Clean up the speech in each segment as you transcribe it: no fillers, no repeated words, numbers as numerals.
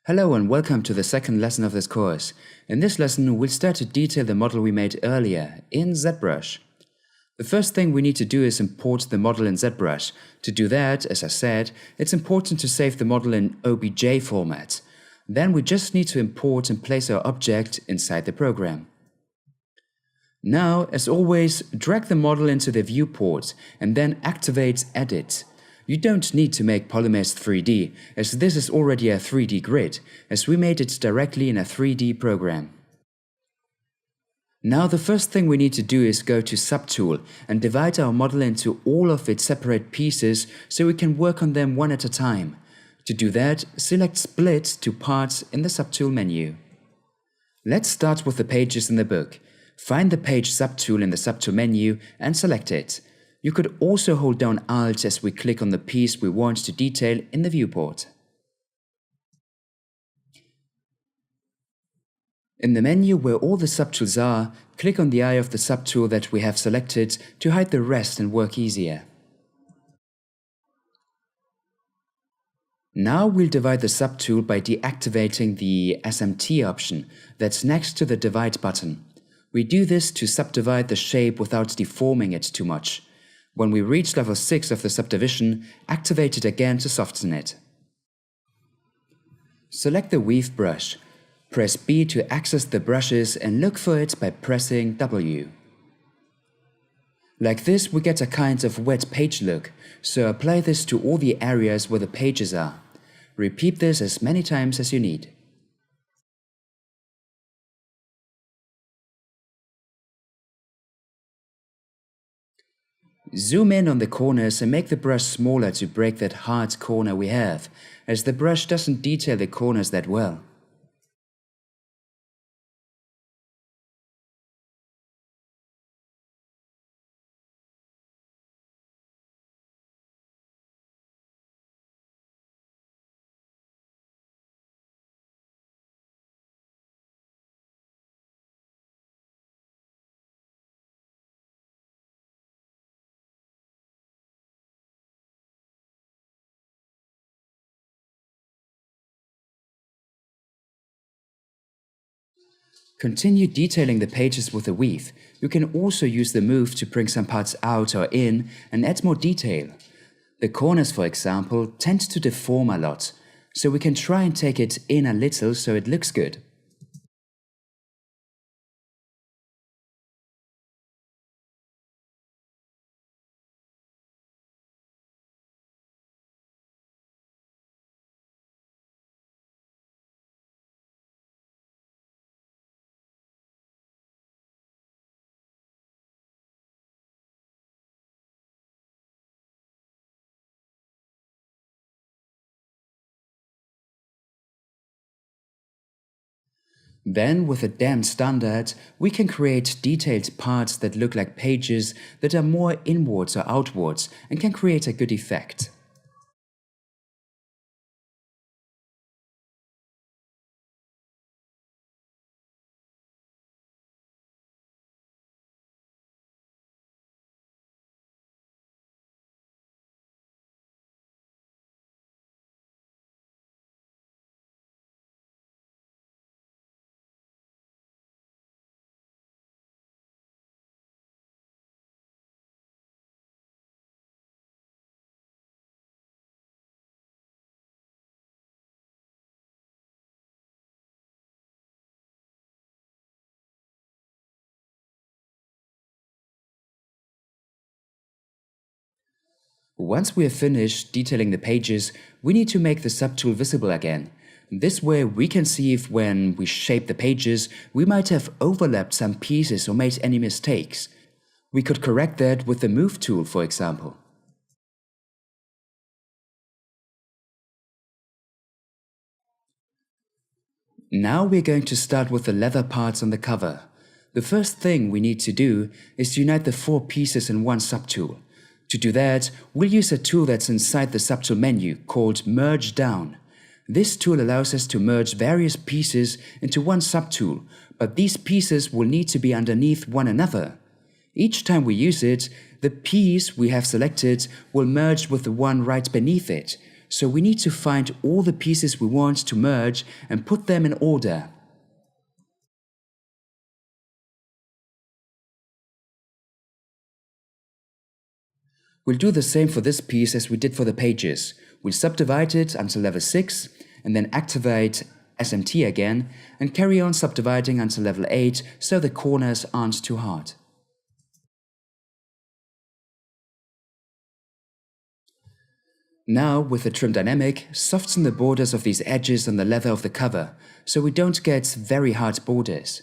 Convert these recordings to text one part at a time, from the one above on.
Hello and welcome to the second lesson of this course. In this lesson, we'll start to detail the model we made earlier in ZBrush. The first thing we need to do is import the model in ZBrush. To do that, as I said, it's important to save the model in OBJ format. Then we just need to import and place our object inside the program. Now, as always, drag the model into the viewport and then activate Edit. You don't need to make Polymesh 3D, as this is already a 3D grid, as we made it directly in a 3D program. Now the first thing we need to do is go to Subtool and divide our model into all of its separate pieces so we can work on them one at a time. To do that, select Split to Parts in the Subtool menu. Let's start with the pages in the book. Find the Page subtool in the Subtool menu and select it. You could also hold down Alt as we click on the piece we want to detail in the viewport. In the menu where all the subtools are, click on the eye of the subtool that we have selected to hide the rest and work easier. Now we'll divide the subtool by deactivating the SMT option that's next to the Divide button. We do this to subdivide the shape without deforming it too much. When we reach level 6 of the subdivision, activate it again to soften it. Select the Weave brush. Press B to access the brushes and look for it by pressing W. Like this we get a kind of wet page look, so apply this to all the areas where the pages are. Repeat this as many times as you need. Zoom in on the corners and make the brush smaller to break that hard corner we have, as the brush doesn't detail the corners that well. Continue detailing the pages with the weave. You can also use the move to bring some parts out or in and add more detail. The corners, for example, tend to deform a lot, so we can try and take it in a little so it looks good. Then, with a damp standard, we can create detailed parts that look like pages that are more inwards or outwards and can create a good effect. Once we have finished detailing the pages, we need to make the subtool visible again. This way we can see if when we shape the pages, we might have overlapped some pieces or made any mistakes. We could correct that with the Move tool, for example. Now we're going to start with the leather parts on the cover. The first thing we need to do is to unite the 4 pieces in one subtool. To do that, we'll use a tool that's inside the subtool menu called Merge Down. This tool allows us to merge various pieces into one subtool, but these pieces will need to be underneath one another. Each time we use it, the piece we have selected will merge with the one right beneath it, so we need to find all the pieces we want to merge and put them in order. We'll do the same for this piece as we did for the pages. We'll subdivide it until level 6 and then activate SMT again and carry on subdividing until level 8 so the corners aren't too hard. Now, with the trim dynamic, soften the borders of these edges on the leather of the cover, so we don't get very hard borders.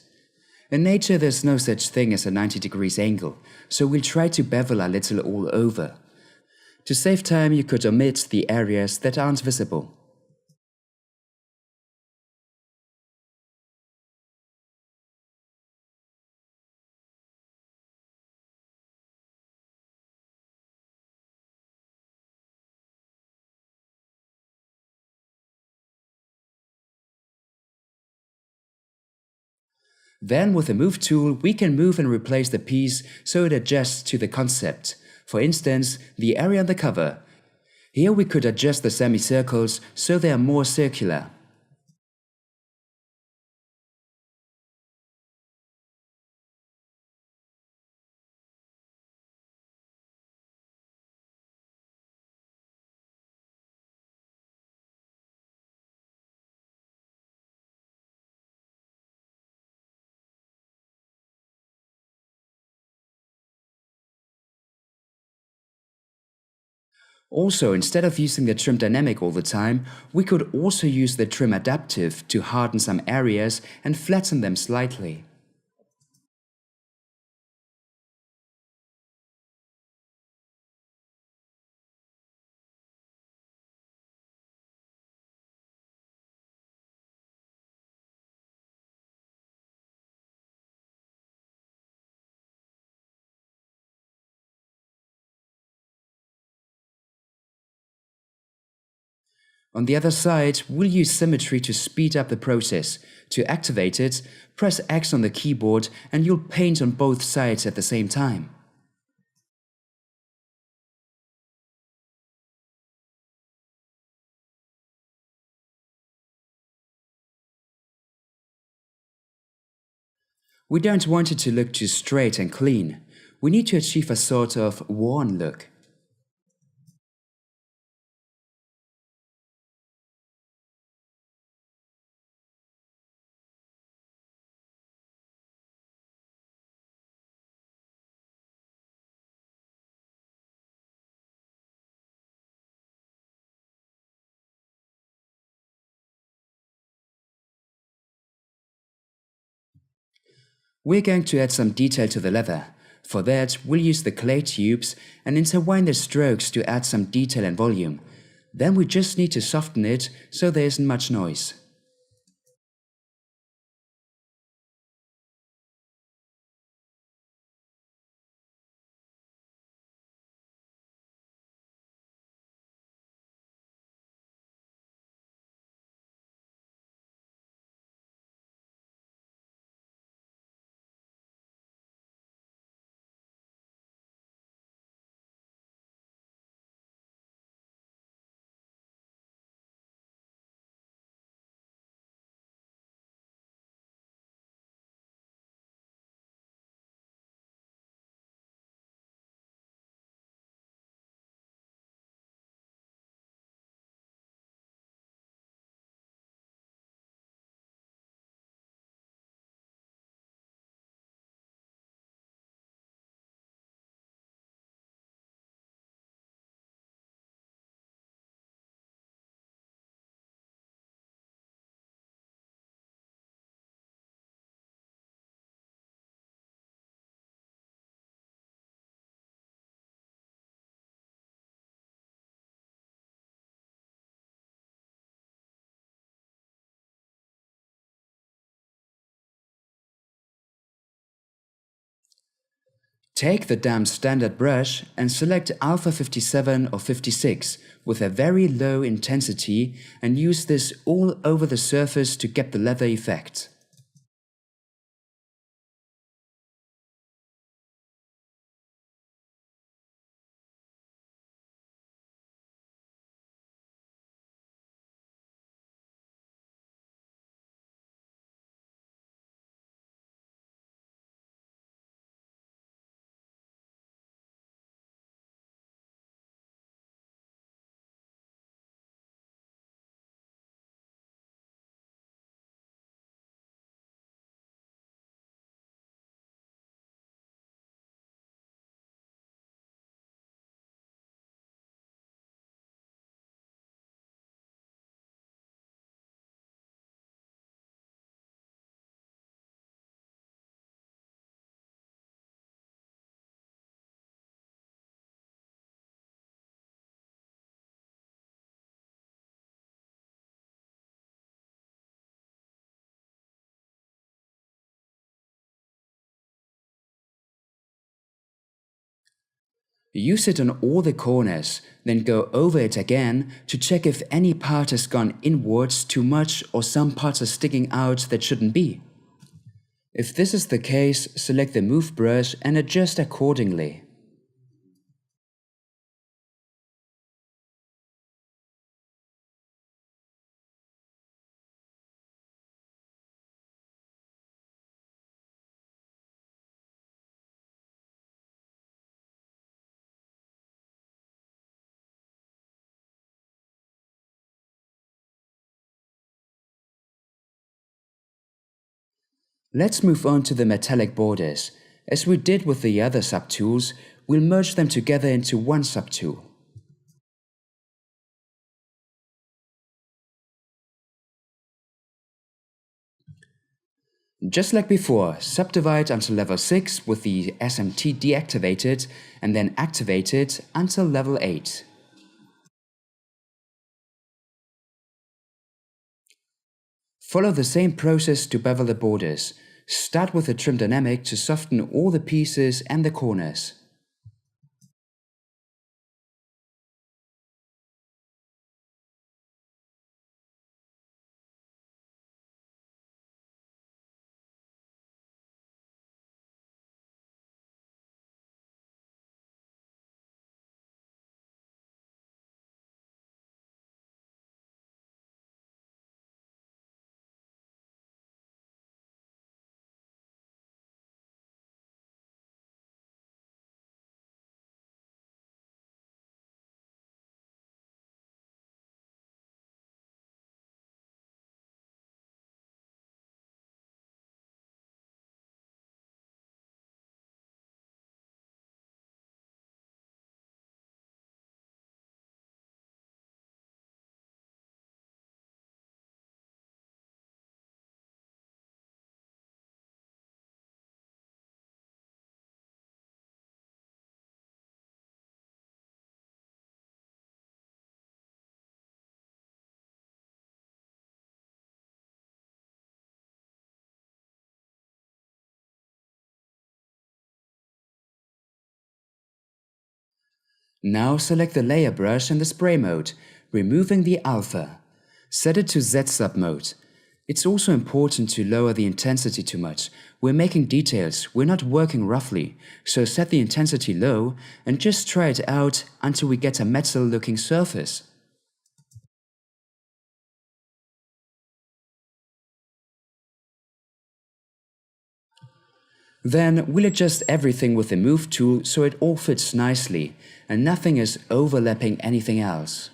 In nature there's no such thing as a 90 degrees angle, so we'll try to bevel a little all over. To save time you could omit the areas that aren't visible. Then with the Move tool we can move and replace the piece so it adjusts to the concept. For instance, the area on the cover. Here we could adjust the semicircles so they are more circular. Also, instead of using the trim dynamic all the time, we could also use the trim adaptive to harden some areas and flatten them slightly. On the other side, we'll use symmetry to speed up the process. To activate it, press X on the keyboard and you'll paint on both sides at the same time. We don't want it to look too straight and clean. We need to achieve a sort of worn look. We're going to add some detail to the leather. For that, we'll use the clay tubes and intertwine the strokes to add some detail and volume. Then we just need to soften it so there isn't much noise. Take the damp standard brush and select Alpha 57 or 56 with a very low intensity and use this all over the surface to get the leather effect. Use it on all the corners, then go over it again to check if any part has gone inwards too much or some parts are sticking out that shouldn't be. If this is the case, select the Move brush and adjust accordingly. Let's move on to the metallic borders. As we did with the other subtools, we'll merge them together into one subtool. Just like before, subdivide until level 6 with the SMT deactivated and then activate it until level 8. Follow the same process to bevel the borders. Start with the trim dynamic to soften all the pieces and the corners. Now select the layer brush and the spray mode, removing the alpha. Set it to Z sub mode. It's also important to lower the intensity too much. We're making details, we're not working roughly, so set the intensity low and just try it out until we get a metal looking surface. Then we'll adjust everything with the Move tool so it all fits nicely and nothing is overlapping anything else.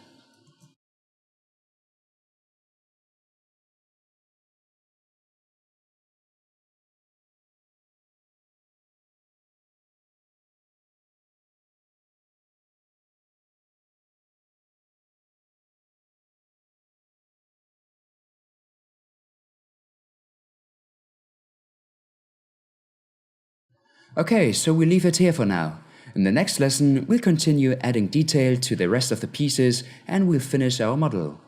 Okay, so we leave it here for now. In the next lesson, we'll continue adding detail to the rest of the pieces and we'll finish our model.